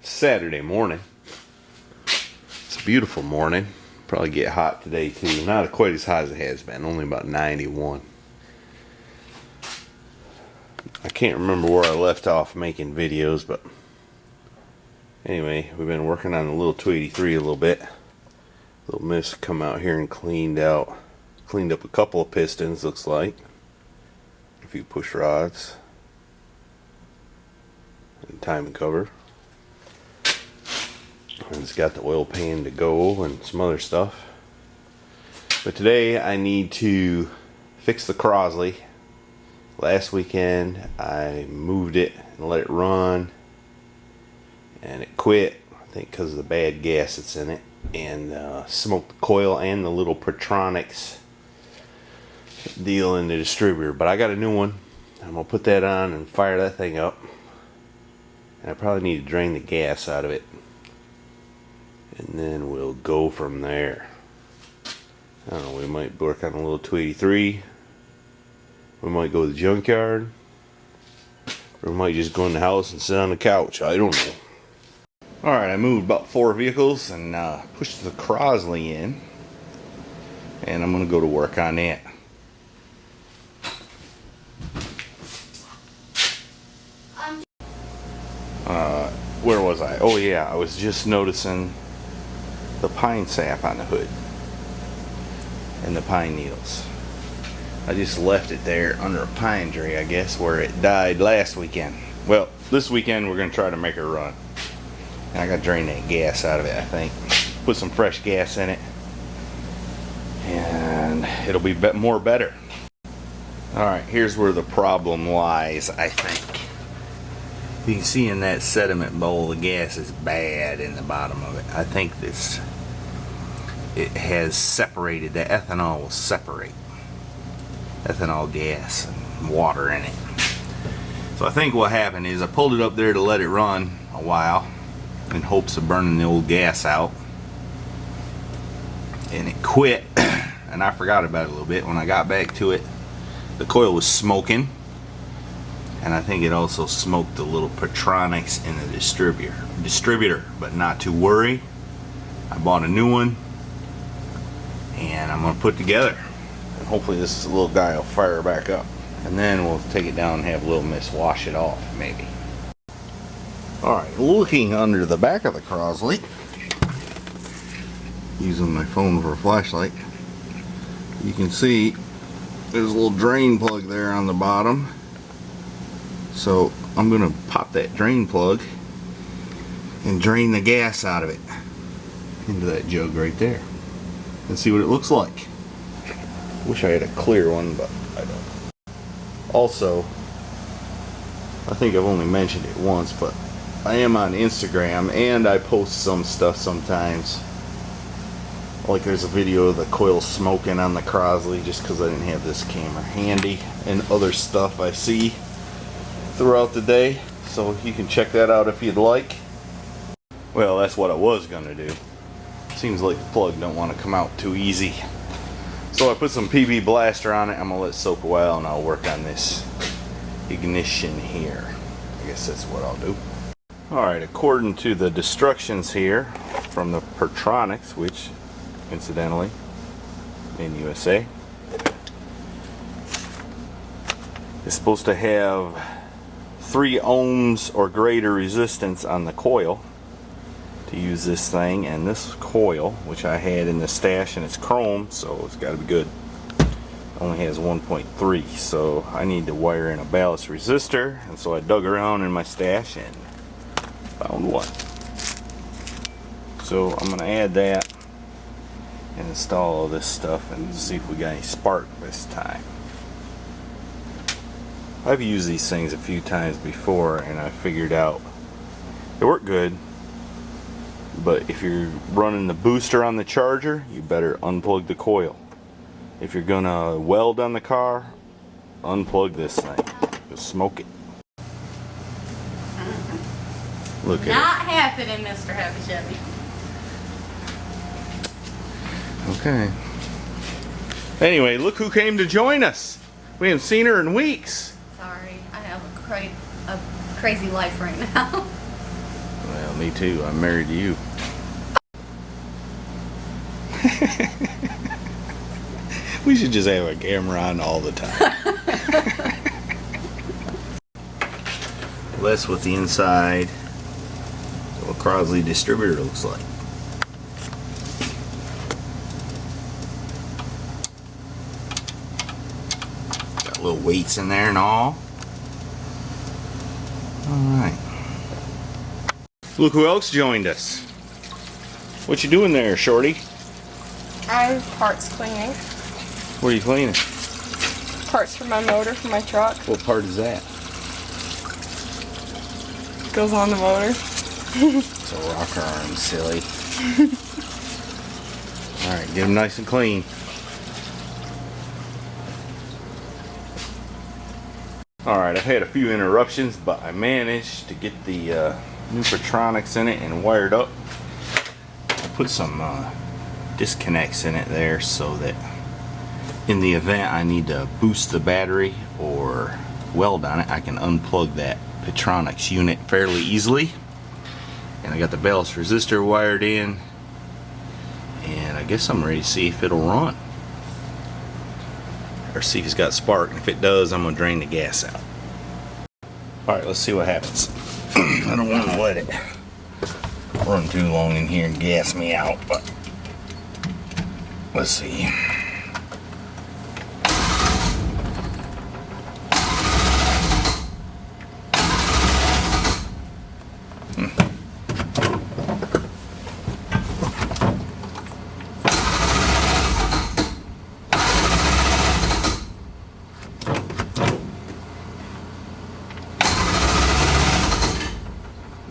Saturday morning. It's a beautiful morning. Probably get hot today too. Not quite as hot as it has been. Only about 91. I can't remember where I left off making videos, but anyway, we've been working on the little 283 a little bit. Little miss come out here and cleaned up a couple of pistons, looks like. A few push rods and timing cover. And it's got the oil pan to go and some other stuff. But today I need to fix the Crosley. Last weekend I moved it and let it run, and it quit, I think because of the bad gas that's in it, and smoked the coil and the little Petronics deal in the distributor. But I got a new one. I'm gonna put that on and fire that thing up, and I probably need to drain the gas out of it, and then we'll go from there. I don't know, we might work on a little 283. We might go to the junkyard, or we might just go in the house and sit on the couch. I don't know. Alright, I moved about 4 vehicles and pushed the Crosley in, and I'm going to go to work on that. Where was I? Oh yeah, I was just noticing the pine sap on the hood and the pine needles. I just left it there under a pine tree, I guess, where it died last weekend. Well, this weekend we're going to try to make it run. And I got to drain that gas out of it, I think. Put some fresh gas in it, and it'll be more better. Alright, here's where the problem lies, I think. You can see in that sediment bowl the gas is bad in the bottom of it. I think it has separated. The ethanol will separate. Ethanol gas and water in it. So I think what happened is I pulled it up there to let it run a while in hopes of burning the old gas out, and it quit. And I forgot about it a little bit. When I got back to it, the coil was smoking, and I think it also smoked the little Petronics in the distributor. But not to worry, I bought a new one, and I'm gonna put it together. Hopefully this little guy will fire back up, and then we'll take it down and have Little Miss wash it off, maybe. Alright, looking under the back of the Crosley, using my phone for a flashlight, you can see there's a little drain plug there on the bottom. So I'm going to pop that drain plug and drain the gas out of it into that jug right there and see what it looks like. Wish I had a clear one, but I don't. Also, I think I've only mentioned it once, but I am on Instagram and I post some stuff sometimes. Like there's a video of the coil smoking on the Crosley just because I didn't have this camera handy, and other stuff I see throughout the day. So you can check that out if you'd like. Well, that's what I was gonna do. Seems like the plug don't want to come out too easy. So I put some PB Blaster on it. I'm going to let it soak a while, and I'll work on this ignition here. I guess that's what I'll do. Alright, according to the instructions here from the Petronics, which, incidentally, in USA, is supposed to have 3 ohms or greater resistance on the coil to use this thing, and this coil, which I had in the stash, and it's chrome, so it's got to be good, only has 1.3, so I need to wire in a ballast resistor. And so I dug around in my stash and found one. So I'm going to add that and install all this stuff and see if we got any spark this time. I've used these things a few times before, and I figured out they work good. But if you're running the booster on the charger, you better unplug the coil. If you're gonna weld on the car, unplug this thing. Just smoke it. Look at it. Not happening, Mr. Happy Chevy. Okay. Anyway, look who came to join us. We haven't seen her in weeks. Sorry, I have a crazy life right now. Well, me too. I'm married to you. We should just have a camera on all the time. Well, that's what the inside of a Crosley distributor looks like. Got little weights in there and all. Alright. Look who else joined us. What you doing there, Shorty? I'm parts cleaning. What are you cleaning? Parts for my motor for my truck. What part is that? Goes on the motor. It's a rocker arm, silly. Alright, get them nice and clean. Alright, I've had a few interruptions, but I managed to get the new Petronics in it and wired up. I put some disconnects in it there so that in the event I need to boost the battery or weld on it, I can unplug that Petronics unit fairly easily. And I got the ballast resistor wired in, and I guess I'm ready to see if it'll run or see if it's got spark, and if it does, I'm gonna drain the gas out. Alright, let's see what happens. I don't want to let it run too long in here and gas me out, but let's see.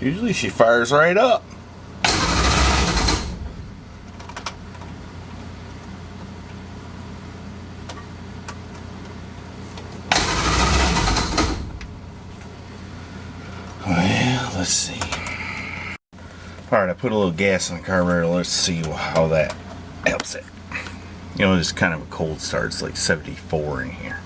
Usually she fires right up. Well, let's see. Alright, I put a little gas in the carburetor. Let's see how that helps it. You know, it's kind of a cold start. It's like 74 in here.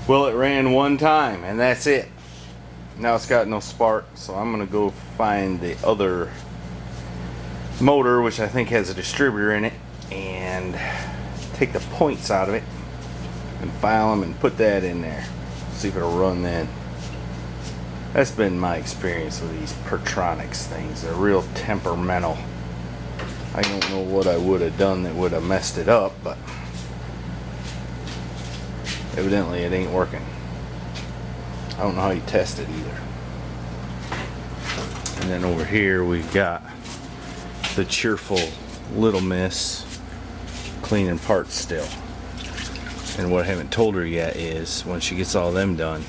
Well, it ran one time and that's it. Now it's got no spark, so I'm gonna go find the other motor, which I think has a distributor in it, and take the points out of it and file them and put that in there. See if it'll run then. That's been my experience with these Petronics things. They're real temperamental. I don't know what I would have done that would have messed it up, but evidently it ain't working. I don't know how you test it either. And then over here we've got the cheerful Little Miss cleaning parts still. And what I haven't told her yet is when she gets all them done,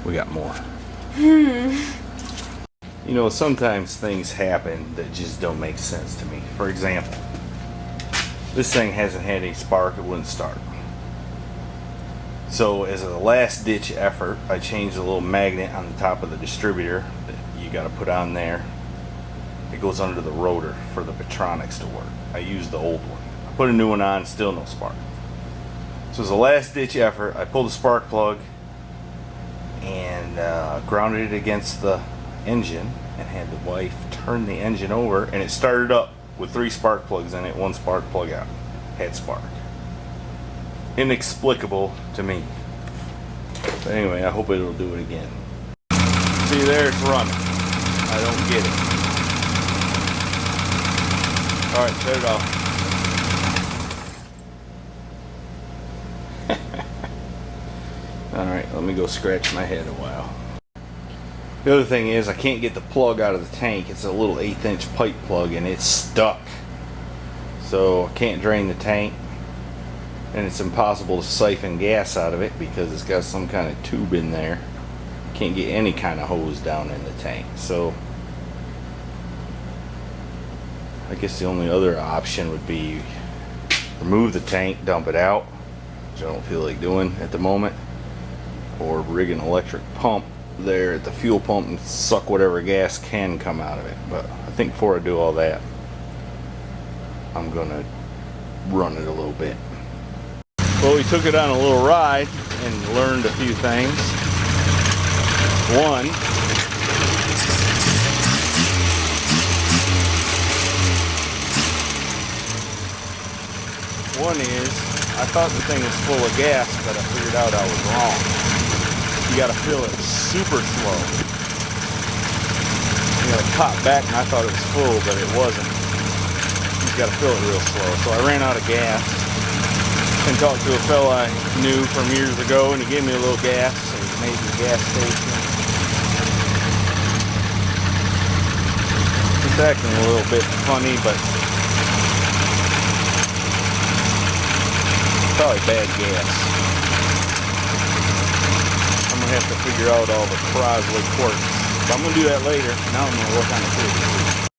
we got more. You know, sometimes things happen that just don't make sense to me. For example, this thing hasn't had any spark, it wouldn't start. So as a last ditch effort, I changed a little magnet on the top of the distributor that you got to put on there. It goes under the rotor for the Petronics to work. I used the old one. I put a new one on, still no spark. So as a last ditch effort, I pulled the spark plug and grounded it against the engine and had the wife turn the engine over, and it started up with 3 spark plugs in it, 1 spark plug out. Had spark. Inexplicable to me. But anyway, I hope it'll do it again. See there, it's running. I don't get it. Alright, shut it off. Alright, let me go scratch my head a while. The other thing is I can't get the plug out of the tank. It's a little 1/8 inch pipe plug and it's stuck. So I can't drain the tank. And it's impossible to siphon gas out of it because it's got some kind of tube in there. Can't get any kind of hose down in the tank. So I guess the only other option would be remove the tank, dump it out, which I don't feel like doing at the moment, or rig an electric pump there at the fuel pump and suck whatever gas can come out of it. But I think before I do all that, I'm gonna run it a little bit. Well, we took it on a little ride and learned a few things. One is, I thought the thing was full of gas, but I figured out I was wrong. You gotta fill it super slow. You gotta pop back, and I thought it was full, but it wasn't. You gotta fill it real slow. So I ran out of gas and talked to a fella I knew from years ago, and he gave me a little gas at a major gas station. It's acting a little bit funny, but probably bad gas. I'm gonna have to figure out all the Crosley quirks. But I'm gonna do that later. Now I'm gonna work on the food.